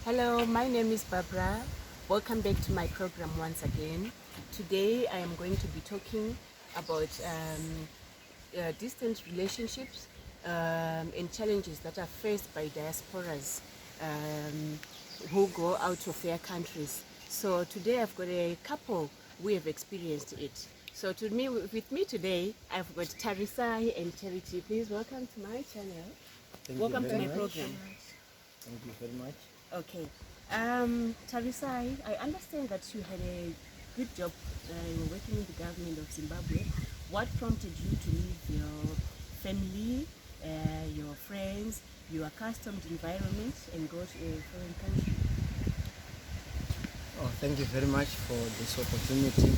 Hello, my name is Barbara. Welcome back to my program once again. Today I am going to be talking about distant relationships and challenges that are faced by diasporas who go out of their countries. So today I've got a couple who have experienced it. So with me today, I've got Tarisai and Charity. Please welcome to my channel. Welcome to my program. Thank you very much. Okay. Tarisai, I understand that you had a good job. You were working in the government of Zimbabwe. What prompted you to leave your family, your friends, your accustomed environment and go to a foreign country? Oh, thank you very much for this opportunity.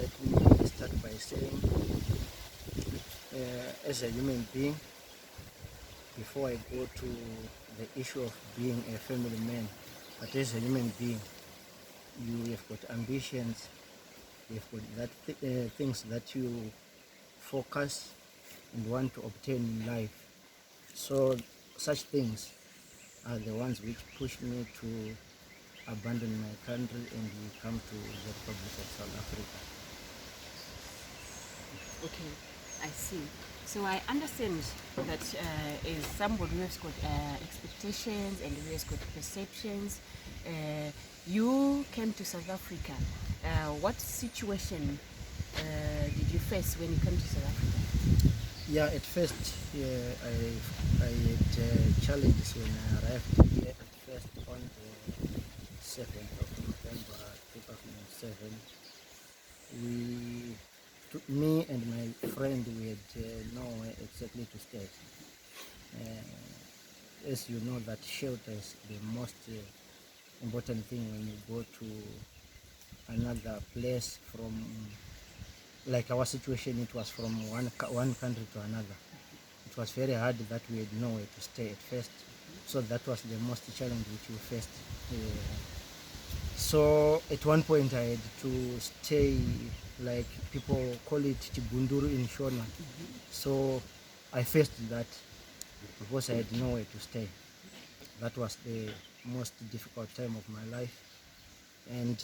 Let me start by saying, as a human being, before I go to the issue of being a family man, but as a human being, you have got ambitions, you have got things that you focus and want to obtain in life. So such things are the ones which push me to abandon my country and we come to the Republic of South Africa. Okay, I see. So I understand that as somebody who has got expectations and who has got perceptions, you came to South Africa. What situation did you face when you came to South Africa? Yeah, at first I had challenges when I arrived here at first on the 7th of November 2007. Me and my friend, we had nowhere exactly to stay. As you know, that shelter is the most important thing when you go to another place from, like our situation, it was from one country to another. It was very hard that we had nowhere to stay at first. So that was the most challenge which we faced. So at one point I had to stay, like people call it Chibunduru in Shona. So I faced that because I had nowhere to stay. That was the most difficult time of my life. And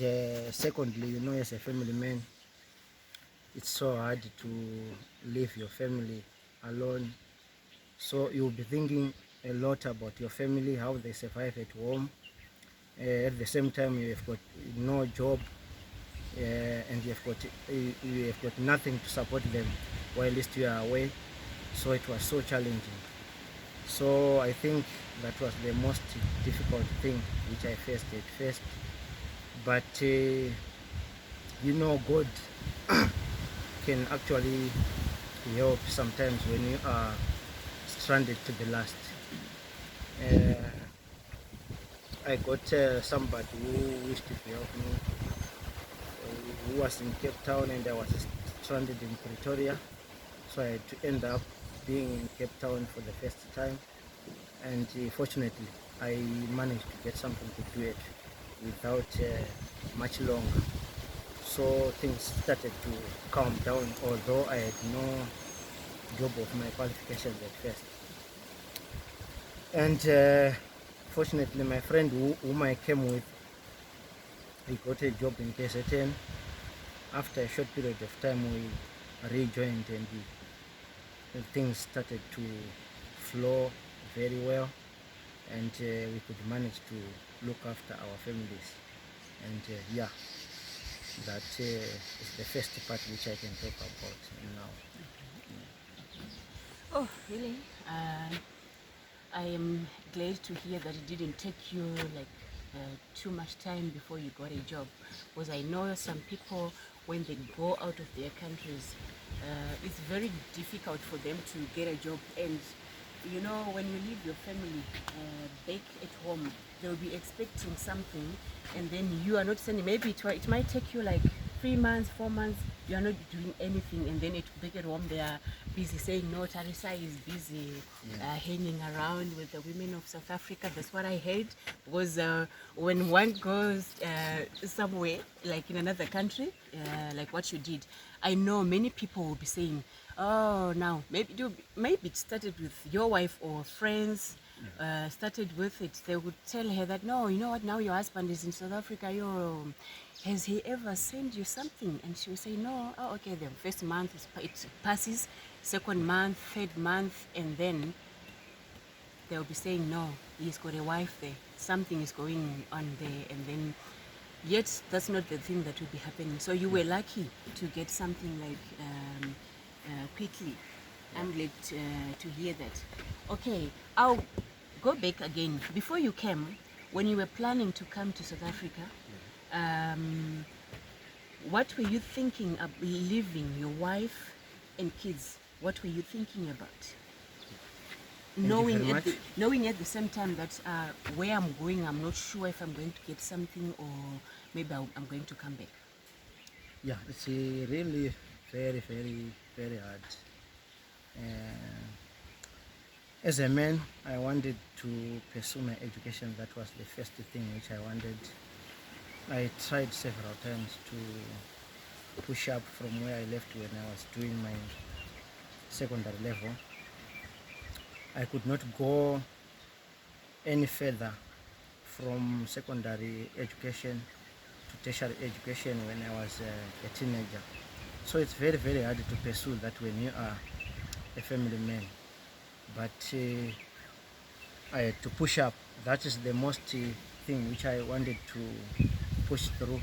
secondly, you know, as a family man, it's so hard to leave your family alone. So you'll be thinking a lot about your family, how they survive at home. At the same time, you have got no job, and you have got nothing to support them while you are away. So it was so challenging. So I think that was the most difficult thing which I faced at first. But you know, God can actually help sometimes when you are stranded to the last. I got somebody who wished to help me, who was in Cape Town and I was stranded in Pretoria. So I had to end up being in Cape Town for the first time. And fortunately, I managed to get something to do it without much longer. So things started to calm down, although I had no job of my qualifications at first. And fortunately, my friend whom I came with, he got a job in KZN. After a short period of time, we rejoined and things started to flow very well, and we could manage to look after our families. And yeah, that is the first part which I can talk about now. Oh, really? I am glad to hear that it didn't take you like too much time before you got a job, because I know some people, when they go out of their countries, it's very difficult for them to get a job. And you know, when you leave your family back at home, they'll be expecting something, and then you are not sending. Maybe it might take you like 3 months, 4 months, you are not doing anything, and then back at home they are busy saying, no, Tarisa is busy hanging around with the women of South Africa. That's what I heard. Was when one goes somewhere, like in another country, like what you did, I know many people will be saying, oh, now maybe it started with your wife or friends, started with it, they would tell her that, no, you know what, now your husband is in South Africa, has he ever sent you something? And she would say, no. Oh, okay, the first month it passes, second month, third month, and then they'll be saying, no, he's got a wife there, something is going on there, and then yet that's not the thing that will be happening. So you were lucky to get something like quickly. I'm glad to hear that. Okay, I'll go back again. Before you came, when you were planning to come to South Africa, what were you thinking of leaving your wife and kids? What were you thinking about? Knowing at the same time that where I'm going, I'm not sure if I'm going to get something or maybe I'm going to come back. Yeah, it's really very, very, very hard. As a man, I wanted to pursue my education. That was the first thing which I wanted. I tried several times to push up from where I left when I was doing my secondary level. I could not go any further from secondary education to tertiary education when I was a teenager. So it's very, very hard to pursue that when you are a family man. But I had to push up. That is the most thing which I wanted to push through,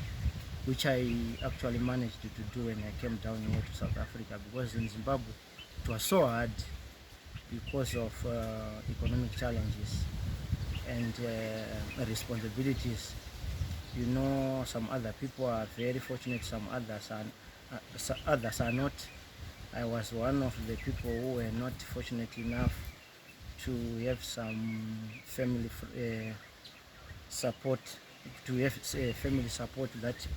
which I actually managed to do when I came down here to South Africa, because in Zimbabwe it was so hard because of economic challenges and responsibilities. You know, some other people are very fortunate, some others are not. I was one of the people who were not fortunate enough to have some family support, to have family support that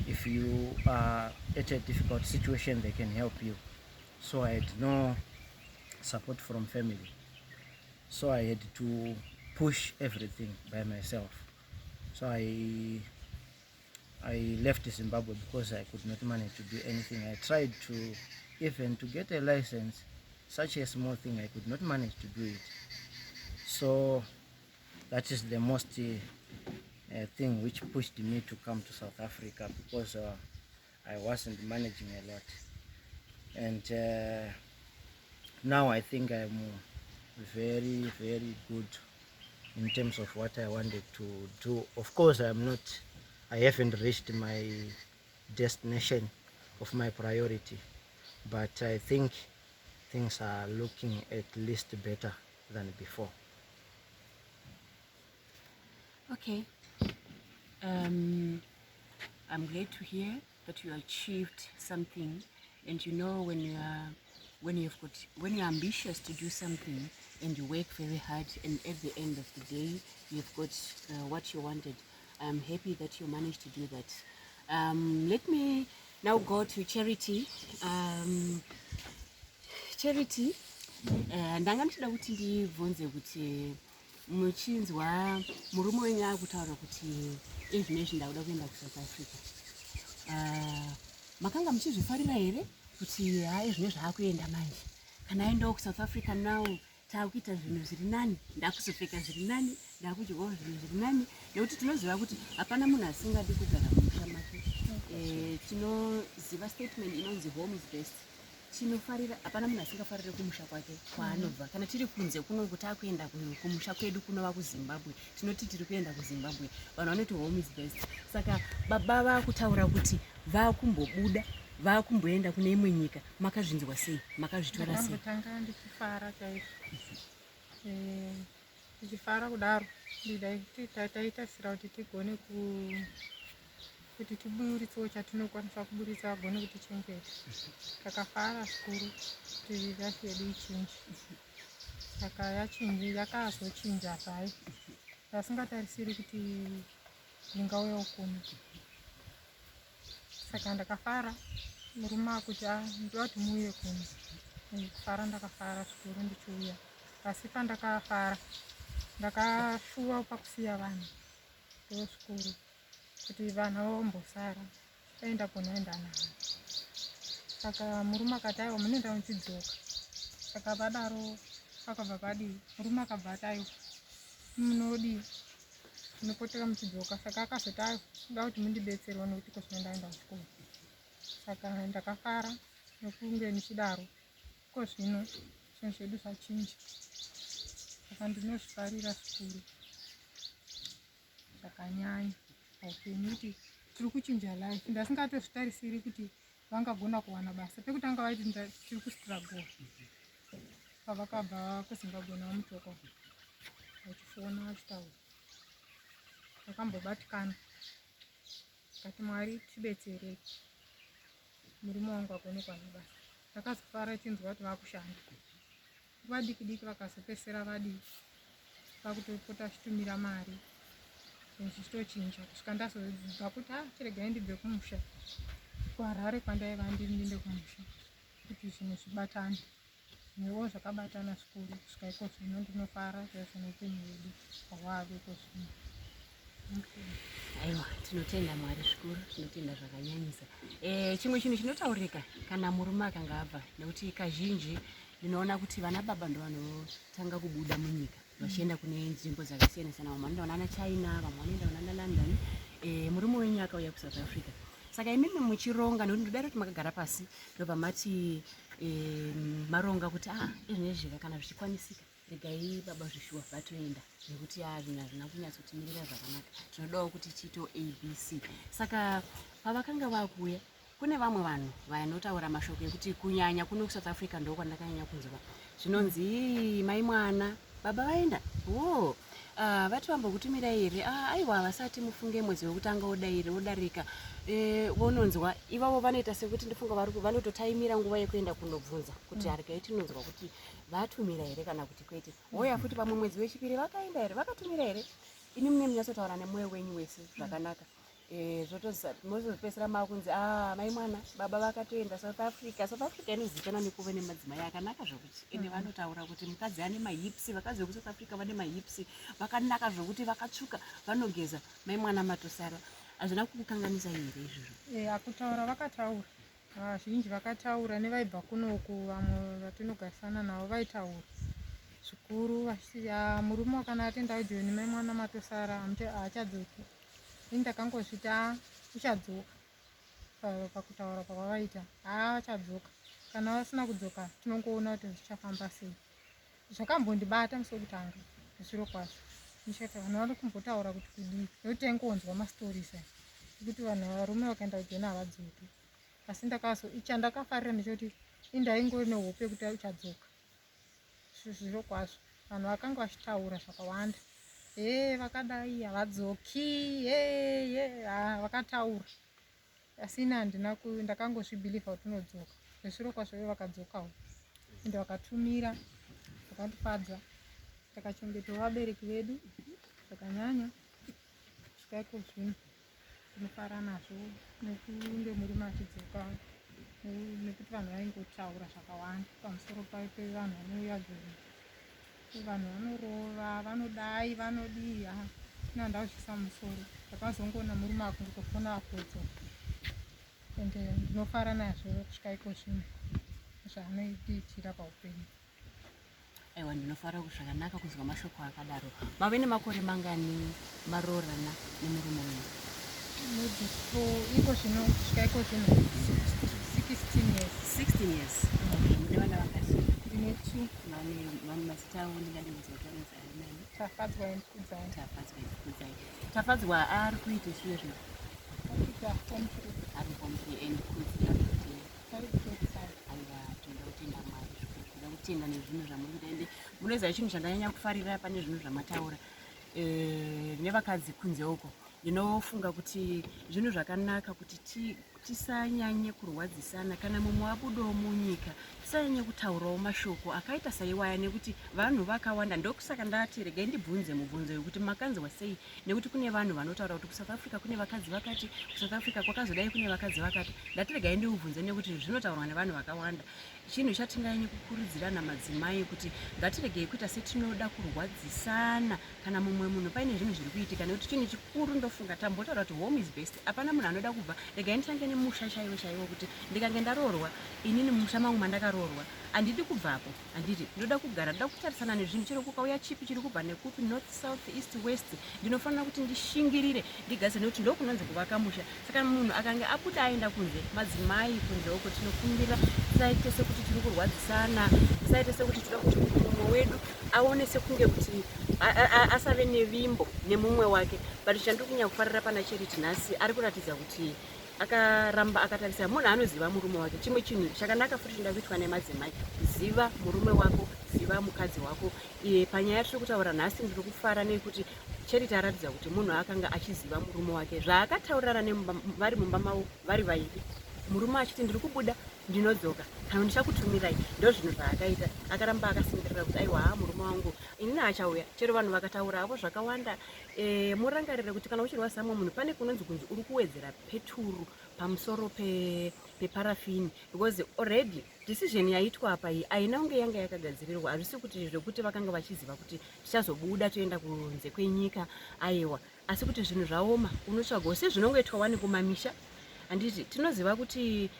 if you are at a difficult situation, they can help you. So I had no support from family. So I had to push everything by myself. So I left Zimbabwe because I could not manage to do anything. I tried to even to get a license, such a small thing, I could not manage to do it. So that is the most thing which pushed me to come to South Africa, because I wasn't managing a lot. And now I think I'm very, very good in terms of what I wanted to do. Of course, I haven't reached my destination of my priority, but I think things are looking at least better than before. Okay. I'm glad to hear that you achieved something, and you know when you're ambitious to do something and you work very hard, and at the end of the day you've got what you wanted. I'm happy that you managed to do that. Let me now go to Charity. Charity, ndanga ndichida kuti ndibvunze kuti muchinzwa murume wenyu akutaura kuti izvinezvi ndauda kuenda kuSouth Africa, makanga muchizvifarira here kuti hai zvinezvi akuenda manje, kana aendawo kuSouth Africa now taakuita zvinhu zviri nani, ndakuzopfeka zviri nani, ndakudyawo zvinhu zviri nani, nekuti tinoziva kuti hapana munhu asingadi kugara mumusha make. Tinoziva statement inonzi home is best. Tinofarira, hapana munhu asingafarire kumusha kwake kwaanobva. Kana tiri kunze kuno kuti akuenda kumusha kwedu kunova kuZimbabwe, tinoti tiri kuenda kuZimbabwe, vanhu vanoti home is best. Saka baba vakutaura kuti vakumbobuda, vakumboenda kune imwe nyika, makazvinzwa sei, makazvitora sei? Ndakambotanga ndichifara chaizvo, ndichifara kudaro taitarisira kuti tigone kuti tiburitsewo chatinokwanisa kuburitsa agone kutichengeta. Takafara zvikuru kuti life yedu ichinje. Saka yakazochinja zvayo, tasingatarisiri kuti ndingauyawo kuno. Saka ndakafara, murume akuti ndoda kuti muuye kuno. Kufara ndakafara zvikuru ndichiuya. Asi pandakafara ndakashuva pakusiya vanhu ndozvikuru, kuti vanhu vavombosara taenda kunoenda navo. Saka murume akati aiwa munoenda muchidzoka. Saka vadaro akabva padivi murume akabva atayo munodii munopoteka muchidzoka saka akazotayo da kuti mundibetserewo nekuti kozvino ndaenda kuchikoro saka ndakafara nekunge nichidaro kozvino zvinhu zvedu zvachinja saka ndinozvifarira zvikuru zvakanyanya paupenyu kuti tiri kuchinja life ndasingatozvitarisiri kuti vangagona kuwana basa pekutanga vaiti tiri kustruggle pavakabva kuzimbabwe namutoko vachifona vachitaura vakambobatikana kati Mwari tibetserei murume wangu agone kuwana basa takazofara tinzwa kuti vakushanda vadiki diki vakazopesera vadii vakutopota vachitumira mari zvichitochinja kusvika ndazobva kuti chiregai ndibve kumusha kuHarare kwandaiva ndinde kumusha kuti zvinhu zvibatane zvinhuwo zvakabatana zvikuru kusvika iko zvino ndinofara chaizvo neupenyu hwedu hwahwave iko zvino. Aiwa, tinotenda Mwari zvikuru, tinotenda zvakanyanyisa. Chimwe chinhu chinotaurika kana murume akanga abva nekuti kazhinji ndinoona kuti vana baba ndo vanotanga kubuda munyika vachienda kune nzvimbo dzakasiyana siyana, vamwe vanoenda kunana China, vamwe vanoenda kunana London. Murume wenyu akauya kuSouth Africa. Saka imimi muchironga nekuti ndodaro kuti makagara pasi ndobva mati maronga kuti izvinezvi kana zvichikwanisika regai baba zvishuwa vatoenda nekuti zvinhu hazvina kunyatsotimirira zvakanaka, tinodawo kuti chito ABC. Saka pavakanga vakuya kune vamwe vanhu vanotaura mashoko ekuti kunyanya kuno kuSouth Africa ndo kwandakanyanya kunzwa zvinonzi mai mwana baba vaenda vati vambokutumira here aiwa vasati mufunge mwedzi wekutanga odarika vononzwa ivavo vanoita sekuti ndifunga vanototaimira nguva yekuenda kunobvunza kuti regai tinonzwa kuti vatumira here kana kuti kwete. Oya futi pamwe mwedzi wechipiri vakaenda here vakatumira here. Ini mune munyatsotaura nemwoyo wenyu wese zvakanaka. Mozopedzisira makunzi mai mwana baba vakatoenda South Africa. South Africa inozivikanwa nekuva nemadzimai akanaka zvokuti ende vanotaura kuti mukadzi ane mahips, vakadzi vekuSouth Africa vane mahips vakanaka zvokuti vakatsvuka vanogeza mai mwana matosara. Hazvina kukukanganisa here izvozvo? Akutaura vakataura vazhinji vakataura nevaibva kunoku vamwe vatinogarisana navo vaitaura zvikuru vachiti murume wakana atenda ujoni mai mwana matosara haachadzoki. Ini ndakangozviti uchadzoka pakutaura kwavavaita achadzoka kana vasina kudzoka tinongoona kuti zvichafamba sei. Zvakambondibata musi wekutanga zviro kwazvo ndichati vanhu vari kumbotaura kuti kudii nekuti taingonzwa mastorisa ekuti vanhu varume vakaenda kujoni havadzoki. Asi chandakafarira ndechoti indaingori nehope yekuti uchadzoka zviro kwazvo. Vanhu vakanga vachitaura zvakawanda vakadai havadzoki vakataura asi ini handina ndakangozvibhilivha kuti unodzoka zvesviro kwazvo vakadzokawo ende vakatumira vakatifadza takachengetawo vabereki vedu zvakanyanya kusvika iko zvino tinofara nazvo nekunge murume achidzoka nekuti vanhu vaingotaura zvakawanda pamusoro pevanhu vanouya joni vanhu vanorova vanodai vanodii ina ndazvisa musoro takazongoona murume akungotofona apodzoka ende ndinofara nazvo kusvika iko zvino zvaanoitiitira paupenyu. Aiwa, ndinofara zvakanaka kunzwa mashoko akadaro. Mave nemakore mangani maroorana nemurume wenyu? Iko zvino kusvika iko zvino 16 years. 16 years. Mune vana vakasi? Ndine 2. Vanhu mazita avo ndingade kuzotaurisa nani? Tafadzwa endikudzai. Tafadzwa ari kuita zviro zvino? Akuita form 3. Ari form 3 and kudzi ari kuti? Ari kuita. Aiwa, tinoda kutenda Mwari zvikuru. Tinoda kutenda nezvinhu zvamunoita ende munoziva chinhu chandanyanya kufarira pane zvinhu zvamataura nevakadzi kunze uko. Ndinofunga kuti zvinhu zvakanaka kuti tisanyanye kurwadzisana kana mumwe abudawo munyika tisanyanye kutaurawo mashoko akaita saiwaya nekuti vanhu vakawanda. Ndokusaka ndati regai ndibvunze mubvunzo wekuti makanzwa sei, nekuti kune vanhu vanotaura kuti kuSouth Africa kune vakadzi vakati, kuSouth Africa kwakazodai kune vakadzi vakati. Ndati regai ndiubvunze nekuti zvinotaurwa nevanhu vakawanda. Chinhu chatinganyanye kukurudzirana madzimai kuti ngatiregei kuita setinoda kurwadzisana kana mumwe munhu paine zvinhu zviri kuitika, nekuti chinhu chikuru ndofunga tambotaura kuti home is best. Hapana munhu anoda kubva regai nditange ndine musha chaiwo chaiwo kuti ndikange ndaroorwa inini musha mangu mandakaroorwa handidi kubvapo, handiti ndoda kugara, ndoda kutarisana nezvinhu, chero kukauya chipi chiri kubva nekupi, north, south, east, west, ndinofanira kuti ndishingirire ndigadzire, nekuti ndokunonzi kuvaka musha. Saka munhu akanga abuda aenda kunze, madzimai kunze uko, tinokumbira tisaite sekuti tiri kurwadzisana, tisaite sekuti toda kuti mumwe wedu aone sekunge kuti asave nevimbo nemumwe wake. But chandiri kunyanya kufarira pana Charity nhasi, ari kuratidza kuti akaramba akatarisa munhu anoziva murume wake. Chimwe chinhu chakanaka futi chinda kuitwa nemadzimai, ziva murume wako, ziva mukadzi wako. Panyaya tiri kutaura nhasi ndiri kufara nekuti Charity aratidza kuti munhu akanga achiziva murume wake, zvaakataurirana vari mumba mavo vari vairi. Murume achiti ndiri kubuda ndinodzoka kana ndichakutumirai, ndo zvinhu zvaakaita. Akaramba akasindirira kuti aiwa murume wangu inini achauya. Chero vanhu vakataura avo zvakawanda. Murangarire kuti kana uchirwa samwe munhu pane kunonzi kunzi uri kuwedzera peturu pamusoro peparafini, because already decision yaitwa apa iyi aina kunge yanga yakagadzirirwa. Hazvisi kuti zvekuti vakanga vachiziva kuti tichazobuda toenda kunze kwenyika, aiwa, asi kuti zvinhu zvaoma. Unotsvaga sezvinongoitwa wani kumamisha. Handiti tinoziva kuti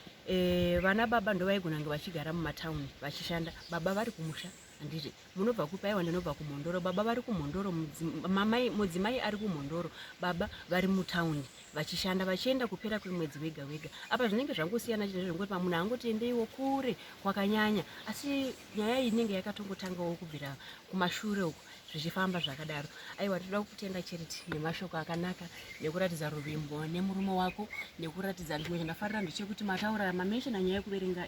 vana baba ndo vaigona kunge vachigara mumataundi vachishanda, baba vari kumusha. Handiti munobva kupi? Aiwa ndinobva kumhondoro, baba vari kumhondoro, mudzimai ari kumhondoro, baba vari mutaundi vachishanda, vachienda kupera kwemwedzi wega wega. Apa zvinenge zvangosiyana chinhu zvongoti munhu angoti endeiwo kure kwakanyanya, asi nyaya iyi inenge yakatongotangawo kubvira kumashure uko zvichifamba zvakadaro. Aiwa toda kutenda Charity nemashoko akanaka, nekuratidza ruvimbo nemurume wako, nekuratidza chimwe chandafarira ndechekuti mataura mamenshina nyaya yekuverenga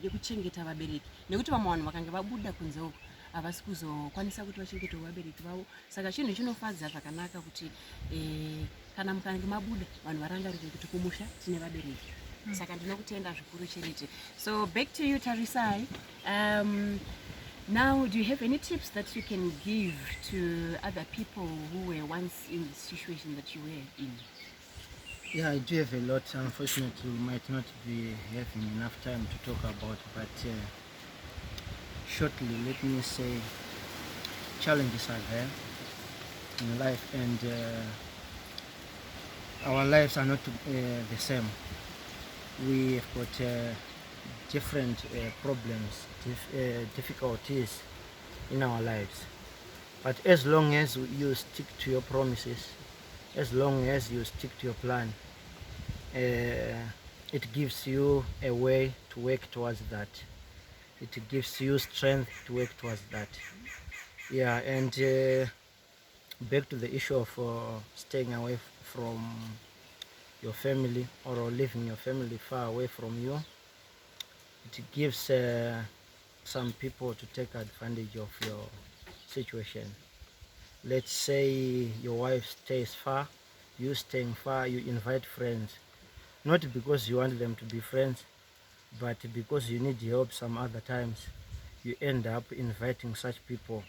yekuchengeta vabereki, nekuti vamwe vanhu vakange vabuda kunze uko havasi kuzokwanisa kuti vachengete vabereki vavo. Saka chinhu chinofadza zvakanaka kuti kana mukange mabuda vanhu varangarire kuti kumusha tine vabereki. Saka ndinokutenda zvikuru Charity. So back to you Tarisai. Now, do you have any tips that you can give to other people who were once in the situation that you were in? Yeah, I do have a lot. Unfortunately, we might not be having enough time to talk about, but shortly, let me say challenges are there in life, and our lives are not the same. We have got different problems, difficulties in our lives. But as long as you stick to your promises, as long as you stick to your plan, it gives you a way to work towards that. It gives you strength to work towards that. Yeah, and back to the issue of staying away from your family or leaving your family far away from you. It gives some people to take advantage of your situation. Let's say your wife stays far, you staying far, you invite friends, not because you want them to be friends, but because you need help some other times. You end up inviting such people,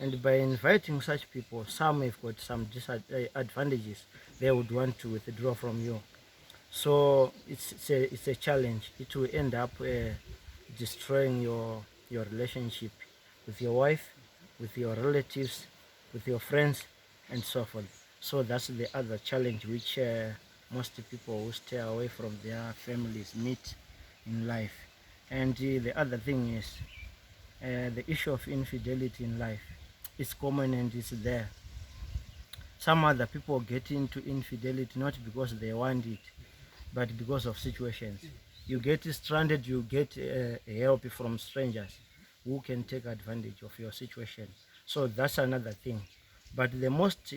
and by inviting such people, some have got some disadvantages. They would want to withdraw from you. So it's a challenge. It will end up destroying your relationship with your wife, with your relatives, with your friends, and so forth. So that's the other challenge which most people who stay away from their families meet in life. And the other thing is the issue of infidelity in life. It's common and it's there. Some other people get into infidelity not because they want it, but because of situations. You get stranded, you get help from strangers who can take advantage of your situation. So that's another thing. But the most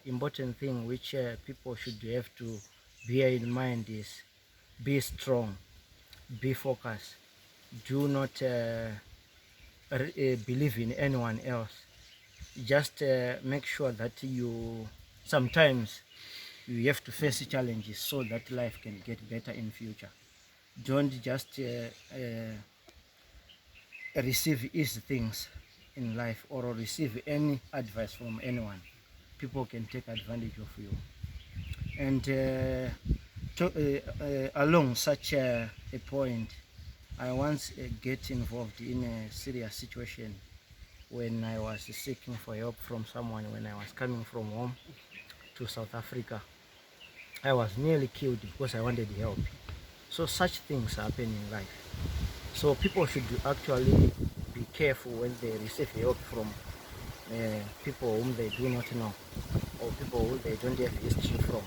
important thing which people should have to bear in mind is be strong, be focused. Do not believe in anyone else. Just make sure that sometimes you have to face challenges so that life can get better in future. Don't just receive easy things in life or receive any advice from anyone. People can take advantage of you. And along such a point, I once get involved in a serious situation when I was seeking for help from someone when I was coming from home to South Africa. I was nearly killed because I wanted help. So such things happen in life. So people should actually be careful when they receive help from people whom they do not know, or people who they don't have history from.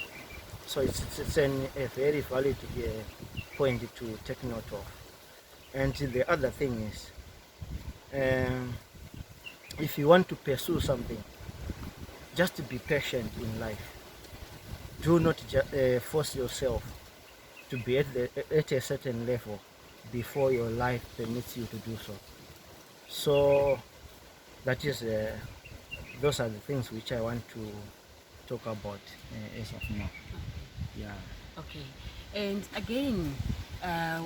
So it's a very valid point to take note of. And the other thing is, um, if you want to pursue something, just be patient in life. Do not force yourself to be at a certain level before your life permits you to do so. So that is, those are the things which I want to talk about as of now. Yeah. Okay. And again, uh,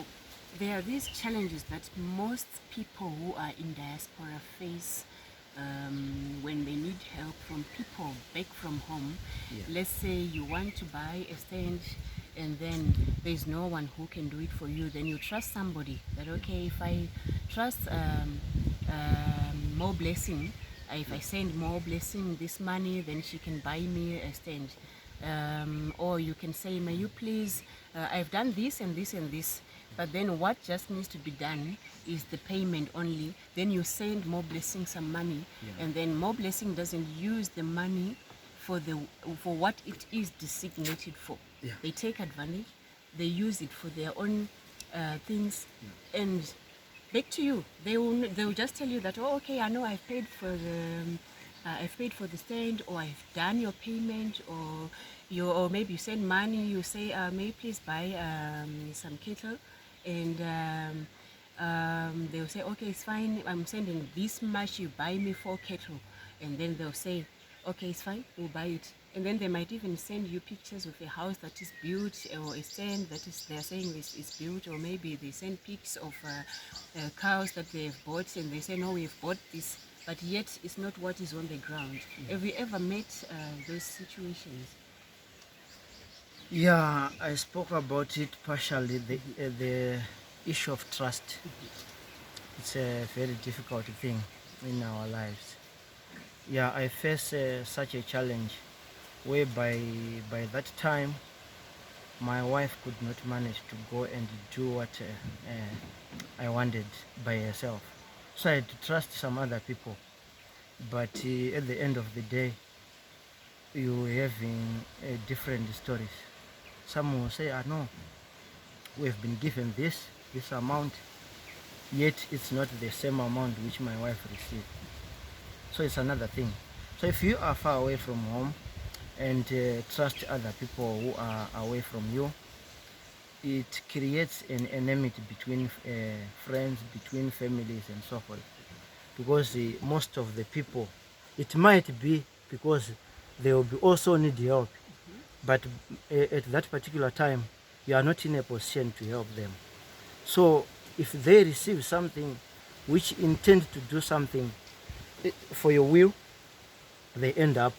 there are these challenges that most people who are in diaspora face when they need help from people back from home. Yeah. Let's say you want to buy a stand and then there's no one who can do it for you. Then you trust somebody that, okay, if I trust more blessing, if I send more blessing this money, then she can buy me a stand. Or you can say, may you please, I've done this and this and this, but then what just needs to be done is the payment only. Then you send more blessing some money, and then more blessing doesn't use the money for what it is designated for. They take advantage, they use it for their own things, and back to you. They will just tell you that, oh, okay, I know I've paid for the stand, or I've done your payment, or maybe you send money. You say, may you please buy some kettle, and they'll say, okay, it's fine. I'm sending this much. You buy me 4 kettle, and then they'll say, okay, it's fine. We'll buy it. And then they might even send you pictures of a house that is built, or a stand that is, they're saying is built, or maybe they send pics of cows that they've bought, and they say, no, we've bought this, but yet it's not what is on the ground. Have you ever met those situations? Yeah, I spoke about it partially. The issue of trust. It's a very difficult thing in our lives. Yeah, I face such a challenge whereby by that time my wife could not manage to go and do what I wanted by herself. So I had to trust some other people. But at the end of the day, you having different stories. Some will say, no, we've been given this amount, yet it's not the same amount which my wife received. So it's another thing. So if you are far away from home and trust other people who are away from you, it creates an enmity between friends, between families, and so forth. Because most of the people, it might be because they will be also need help, but at that particular time, you are not in a position to help them. So if they receive something which intend to do something for your will, they end up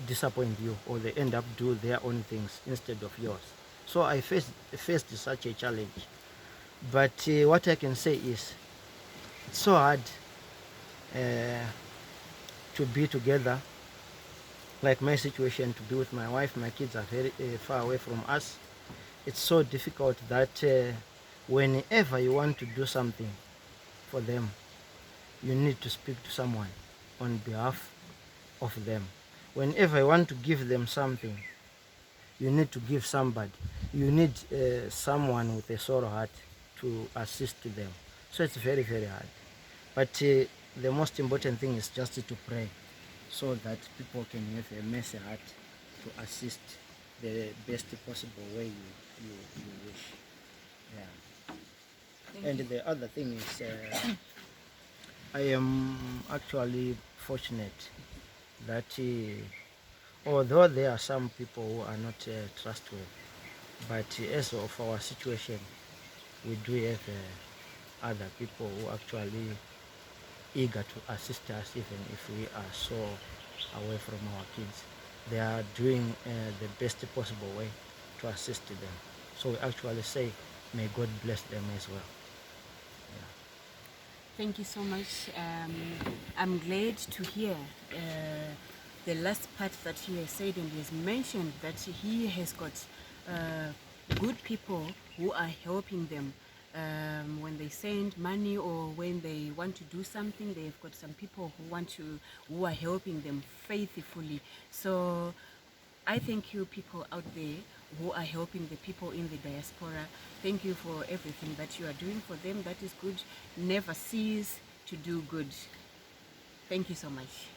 disappoint you, or they end up do their own things instead of yours. So I faced such a challenge. But what I can say is, it's so hard to be together, like my situation, to be with my wife. My kids are very far away from us. It's so difficult that whenever you want to do something for them, you need to speak to someone on behalf of them. Whenever you want to give them something, you need to give somebody. You need someone with a sorrow heart to assist them. So it's very, very hard. But the most important thing is just to pray, so that people can have a mercy heart to assist the best possible way you wish. Yeah. And the other thing is, I am actually fortunate that although there are some people who are not trustworthy, but as of our situation, we do have other people who actually eager to assist us, even if we are so away from our kids. They are doing the best possible way to assist them. So we actually say, may God bless them as well. Yeah. Thank you so much. I'm glad to hear the last part that he has said, and he has mentioned that he has got good people who are helping them. When they send money or when they want to do something, they've got some people who are helping them faithfully. So I thank you people out there who are helping the people in the diaspora. Thank you for everything that you are doing for them. That is good. Never cease to do good. Thank you so much.